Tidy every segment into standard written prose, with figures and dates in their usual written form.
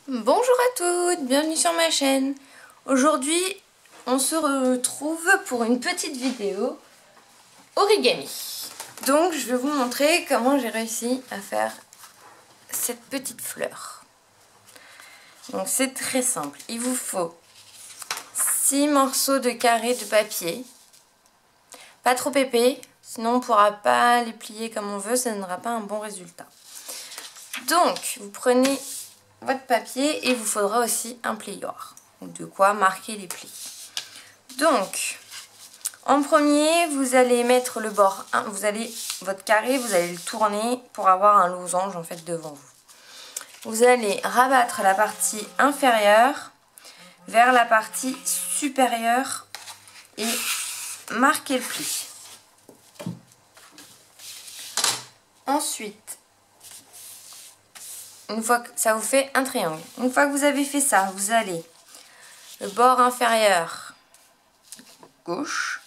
Bonjour à toutes, bienvenue sur ma chaîne. Aujourd'hui, on se retrouve pour une petite vidéo origami. Donc, je vais vous montrer comment j'ai réussi à faire cette petite fleur. Donc, c'est très simple. Il vous faut 6 morceaux de carré de papier. Pas trop épais, sinon on ne pourra pas les plier comme on veut, ça ne donnera pas un bon résultat. Donc, vous prenez votre papier et il vous faudra aussi un plieur. De quoi marquer les plis. Donc, en premier, vous allez mettre le bord, votre carré, vous allez le tourner pour avoir un losange en fait devant vous. Vous allez rabattre la partie inférieure vers la partie supérieure et marquer le pli. Ensuite, une fois que ça vous fait un triangle. Une fois que vous avez fait ça, vous allez le bord inférieur gauche,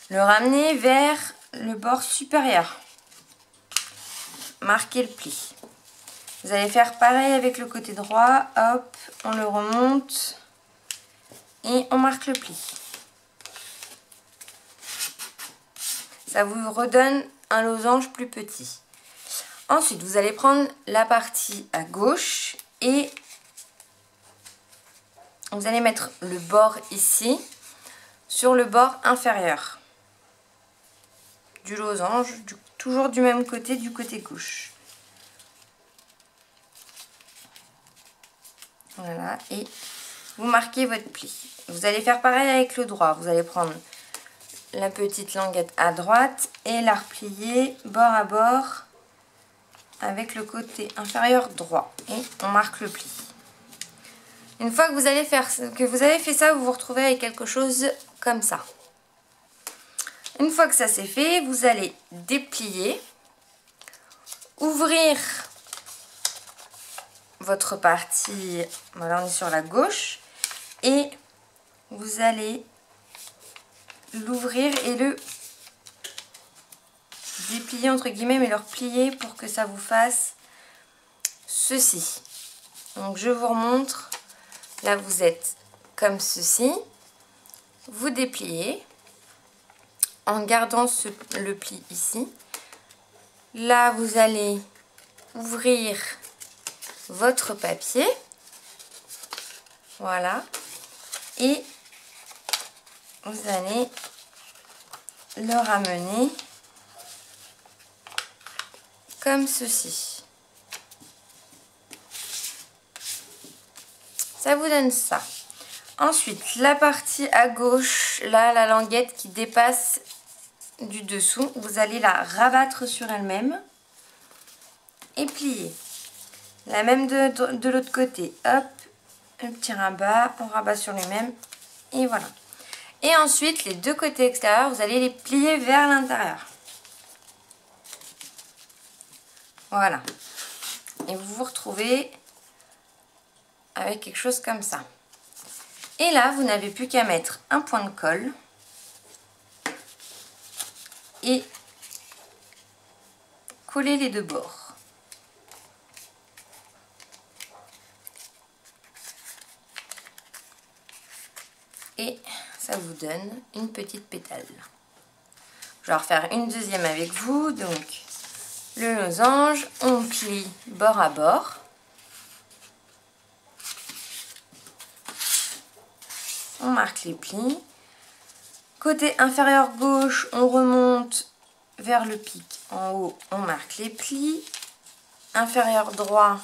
le ramener vers le bord supérieur. Marquez le pli. Vous allez faire pareil avec le côté droit. Hop, on le remonte et on marque le pli. Ça vous redonne un losange plus petit. Ensuite, vous allez prendre la partie à gauche et vous allez mettre le bord ici sur le bord inférieur du losange, toujours du même côté, du côté gauche. Voilà, et vous marquez votre pli. Vous allez faire pareil avec le droit. Vous allez prendre la petite languette à droite et la replier bord à bord avec le côté inférieur droit. Et on marque le pli. Une fois que vous avez fait ça, vous vous retrouvez avec quelque chose comme ça. Une fois que ça c'est fait, vous allez déplier, ouvrir votre partie, voilà, on est sur la gauche, et vous allez l'ouvrir et le déplier entre guillemets, mais le replier pour que ça vous fasse ceci. Donc je vous remontre, là vous êtes comme ceci, vous dépliez en gardant le pli ici. Là vous allez ouvrir votre papier, voilà, et vous allez le ramener comme ceci. Ça vous donne ça. Ensuite, la partie à gauche, là, la languette qui dépasse du dessous, vous allez la rabattre sur elle-même et plier. La même de l'autre côté. Hop, un petit rabat, on rabat sur lui-même et voilà. Et ensuite, les deux côtés extérieurs, vous allez les plier vers l'intérieur. Voilà. Et vous vous retrouvez avec quelque chose comme ça. Et là, vous n'avez plus qu'à mettre un point de colle et coller les deux bords. Et ça vous donne une petite pétale. Je vais refaire une deuxième avec vous. Donc, le losange, on plie bord à bord. On marque les plis. Côté inférieur gauche, on remonte vers le pic. En haut, on marque les plis. Inférieur droit,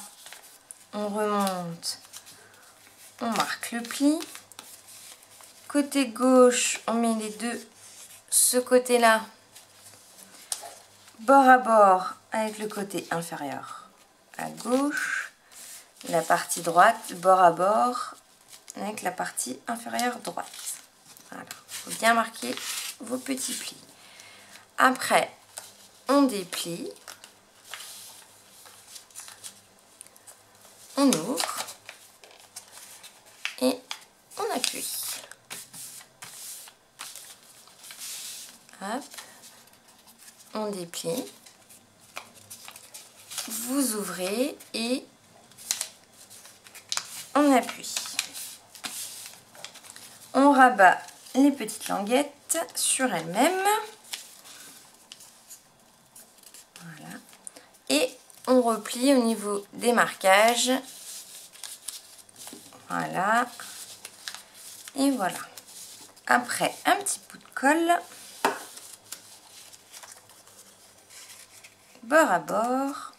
on remonte, on marque le pli. Côté gauche, on met les deux, ce côté-là, bord à bord avec le côté inférieur à gauche. La partie droite, bord à bord avec la partie inférieure droite. Voilà, il faut bien marquer vos petits plis. Après, on déplie. On ouvre et on appuie. Hop, on déplie. Vous ouvrez et on appuie. On rabat les petites languettes sur elles-mêmes. Voilà. Et on replie au niveau des marquages. Voilà. Et voilà. Après, un petit bout de colle. Bord à bord.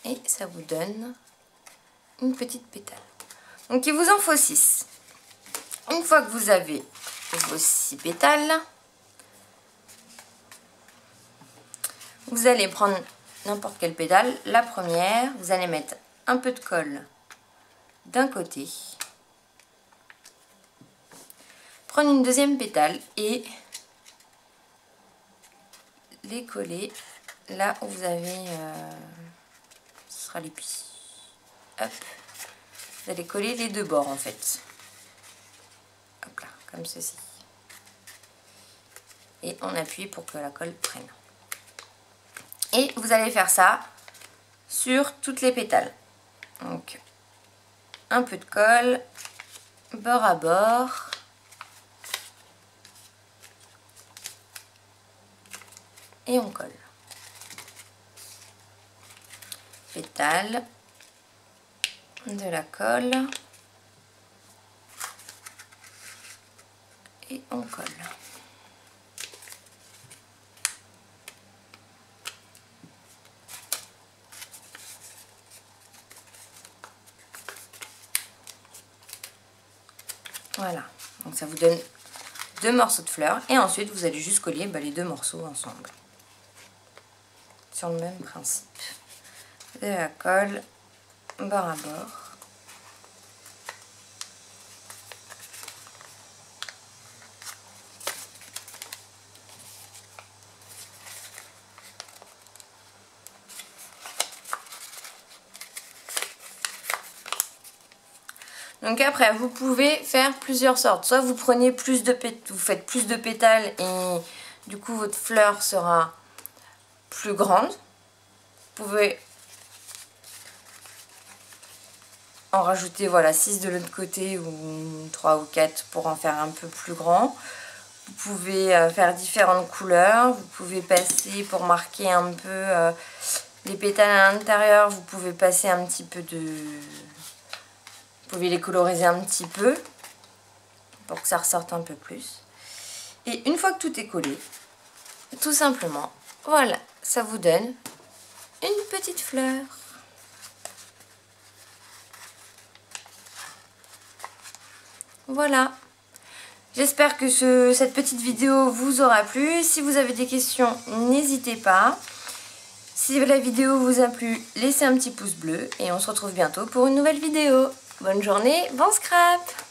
Et ça vous donne une petite pétale. Donc il vous en faut 6. Une fois que vous avez vos 6 pétales, vous allez prendre n'importe quelle pétale. La première, vous allez mettre un peu de colle d'un côté. Prendre une deuxième pétale et les coller là où vous avez... ce sera l'épice. Hop. Vous allez coller les deux bords en fait. Hop là, comme ceci. Et on appuie pour que la colle prenne. Et vous allez faire ça sur toutes les pétales. Donc, un peu de colle, bord à bord. Et on colle. Pétale, de la colle. Et on colle. Voilà, donc ça vous donne 2 morceaux de fleurs et ensuite vous allez juste coller les 2 morceaux ensemble. Sur le même principe. De la colle, bord à bord. Donc après, vous pouvez faire plusieurs sortes. Soit vous prenez vous faites plus de pétales et du coup votre fleur sera plus grande. Vous pouvez en rajouter 6 de l'autre côté ou 3 ou 4 pour en faire un peu plus grand. Vous pouvez faire différentes couleurs. Vous pouvez passer pour marquer un peu les pétales à l'intérieur. Vous pouvez passer un petit peu de... Vous pouvez les coloriser un petit peu pour que ça ressorte un peu plus. Et une fois que tout est collé, tout simplement, voilà, ça vous donne une petite fleur. Voilà. J'espère que cette petite vidéo vous aura plu. Si vous avez des questions, n'hésitez pas. Si la vidéo vous a plu, laissez un petit pouce bleu et on se retrouve bientôt pour une nouvelle vidéo. Bonne journée, bon scrap!